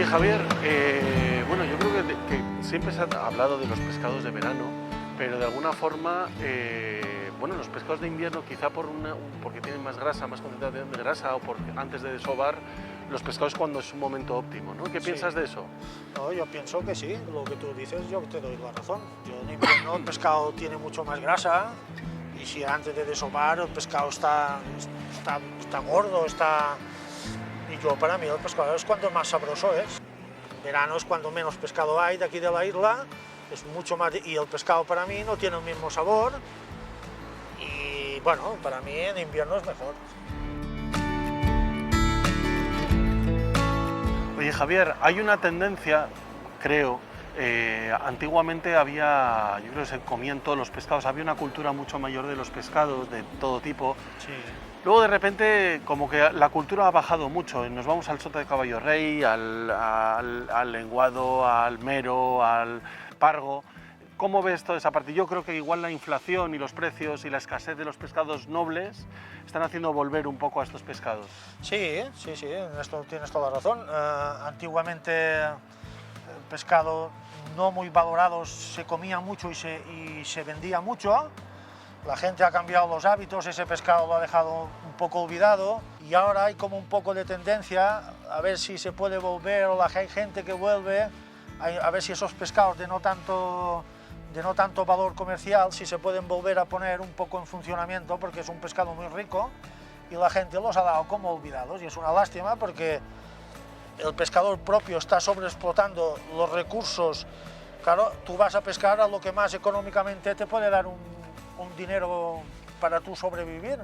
Oye, Javier, bueno, yo creo que siempre se ha hablado de los pescados de verano, pero de alguna forma, bueno, los pescados de invierno, quizá porque tienen más grasa, más concentración de grasa, o porque antes de desovar, los pescados cuando es un momento óptimo, ¿no? ¿Qué piensas de eso? No, yo pienso que sí, lo que tú dices, yo te doy la razón. Yo en invierno el pescado tiene mucho más grasa y si antes de desovar el pescado está gordo, Y yo, para mí, el pescado es cuando más sabroso es. En verano es cuando menos pescado hay de aquí de la isla, es mucho más... Y el pescado para mí no tiene el mismo sabor y, bueno, para mí en invierno es mejor. Oye, Javier, hay una tendencia, creo, antiguamente había, yo creo que se comían todos los pescados, había una cultura mucho mayor de los pescados, de todo tipo. Sí. Luego de repente como que la cultura ha bajado mucho, nos vamos al sota de caballo rey, al lenguado, al mero, al pargo. ¿Cómo ves toda esa parte? Yo creo que igual la inflación y los precios y la escasez de los pescados nobles están haciendo volver un poco a estos pescados. Sí, en esto tienes toda la razón. Antiguamente el pescado no muy valorado se comía mucho y se vendía mucho. La gente ha cambiado los hábitos, ese pescado lo ha dejado un poco olvidado y ahora hay como un poco de tendencia a ver si se puede volver, o hay gente que vuelve, a ver si esos pescados de no tanto valor comercial, si se pueden volver a poner un poco en funcionamiento, porque es un pescado muy rico y la gente los ha dado como olvidados y es una lástima porque el pescador propio está sobreexplotando los recursos. Claro, tú vas a pescar a lo que más económicamente te puede dar un dinero para tú sobrevivir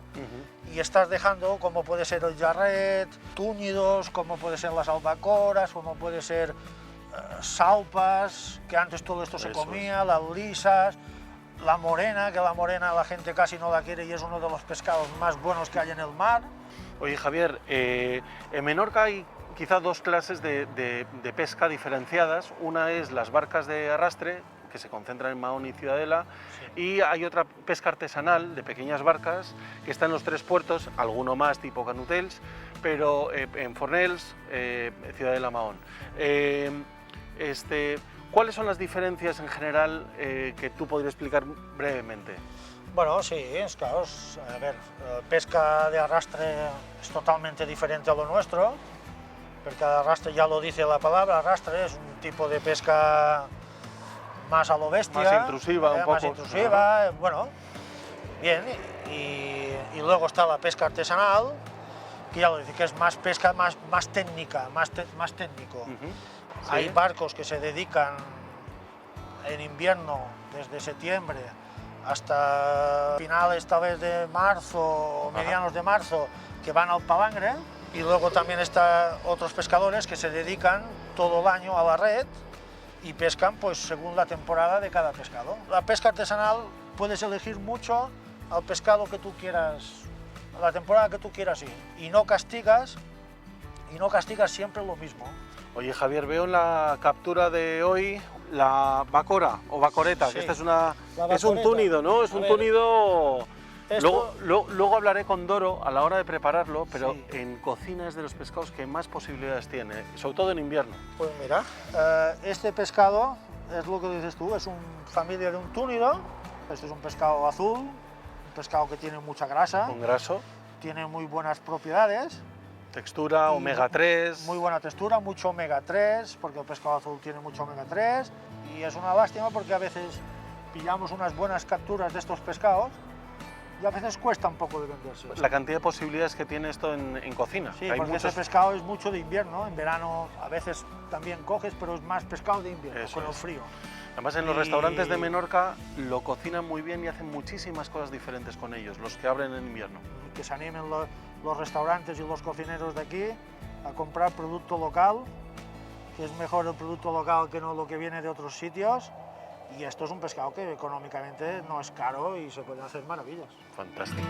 y estás dejando, como puede ser el jarret, túnidos, como puede ser las albacoras, como puede ser salpas, que antes todo esto se comía, las lisas, la morena, que la morena la gente casi no la quiere y es uno de los pescados más buenos que hay en el mar. Oye, Javier, en Menorca hay quizá dos clases de pesca diferenciadas. Una es las barcas de arrastre, que se concentran en Mahón y Ciudadela, sí. Y hay otra pesca artesanal de pequeñas barcas que está en los tres puertos, alguno más tipo Canutels, pero en Fornells, Ciudadela, Mahón. ¿Cuáles son las diferencias en general que tú podrías explicar brevemente? Bueno, sí, es claro, a ver, pesca de arrastre es totalmente diferente a lo nuestro, porque el arrastre ya lo dice la palabra, arrastre es un tipo de pesca más a lo bestia, más intrusiva, un poco. Más intrusiva, bueno, bien, y luego está la pesca artesanal, que ya lo dice, que es más pesca, más técnica, más técnico. Sí. Hay barcos que se dedican en invierno, desde septiembre hasta finales tal vez de marzo o medianos de marzo, que van al palangre, y luego también están otros pescadores que se dedican todo el año a la red y pescan pues según la temporada de cada pescado. La pesca artesanal puedes elegir mucho al pescado que tú quieras, a la temporada que tú quieras ir, y no castigas siempre lo mismo. Oye, Javier, veo en la captura de hoy la bacora o bacoreta, sí, que esta es un túnido, ¿no? Es un túnido... Luego hablaré con Doro a la hora de prepararlo, pero sí, en cocina es de los pescados que más posibilidades tiene, sobre todo en invierno. Pues mira, este pescado es lo que dices tú, es una familia de un túnido. Este es un pescado azul, un pescado que tiene mucha grasa. Con graso. Tiene muy buenas propiedades. Textura, omega 3. Muy buena textura, mucho omega 3, porque el pescado azul tiene mucho omega 3. Y es una lástima porque a veces pillamos unas buenas capturas de estos pescados y a veces cuesta un poco de venderse. La cantidad de posibilidades que tiene esto en cocina. Sí, porque ese pescado es mucho de invierno, en verano a veces también coges, pero es más pescado de invierno, con el frío. Además en los restaurantes de Menorca lo cocinan muy bien y hacen muchísimas cosas diferentes con ellos, los que abren en invierno. Que se animen los restaurantes y los cocineros de aquí a comprar producto local, que es mejor el producto local que no lo que viene de otros sitios. Y esto es un pescado que económicamente no es caro y se pueden hacer maravillas. Fantástico.